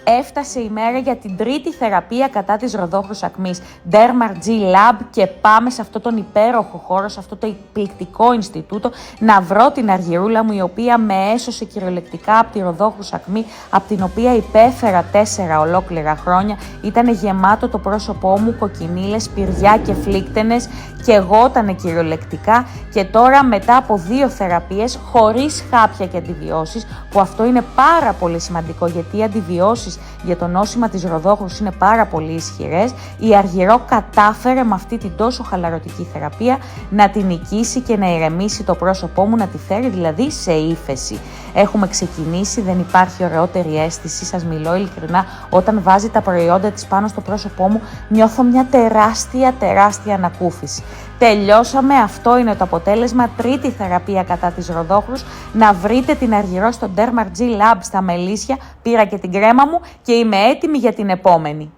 Έφτασε η μέρα για την τρίτη θεραπεία κατά της ροδόχρους ακμής. Derma-G Lab, και πάμε σε αυτόν τον υπέροχο χώρο, σε αυτό το εκπληκτικό Ινστιτούτο, να βρω την αργυρούλα μου, η οποία με έσωσε κυριολεκτικά από τη ροδόχρους ακμή, από την οποία υπέφερα 4 ολόκληρα χρόνια. Ήταν γεμάτο το πρόσωπό μου κοκκινίλες, πυριά και φλίκτενες, και εγώ ήταν κυριολεκτικά. Και τώρα, μετά από 2 θεραπείες, χωρίς χάπια και αντιβιώσεις, που αυτό είναι πάρα πολύ σημαντικό, γιατί οι αντιβιώσεις για το νόσημα της ροδόχρους είναι πάρα πολύ ισχυρές, η Αργυρό κατάφερε με αυτή την τόσο χαλαρωτική θεραπεία να την νικήσει και να ηρεμήσει το πρόσωπό μου, να τη φέρει δηλαδή σε ύφεση. Έχουμε ξεκινήσει, δεν υπάρχει ωραιότερη αίσθηση, σας μιλώ ειλικρινά, όταν βάζει τα προϊόντα της πάνω στο πρόσωπό μου, νιώθω μια τεράστια ανακούφιση. Τελειώσαμε, αυτό είναι το αποτέλεσμα, τρίτη θεραπεία κατά της ροδόχρους. Να βρείτε την Αργυρό στο Derma-G Lab στα Μελίσια, πήρα και την κρέμα μου και είμαι έτοιμη για την επόμενη.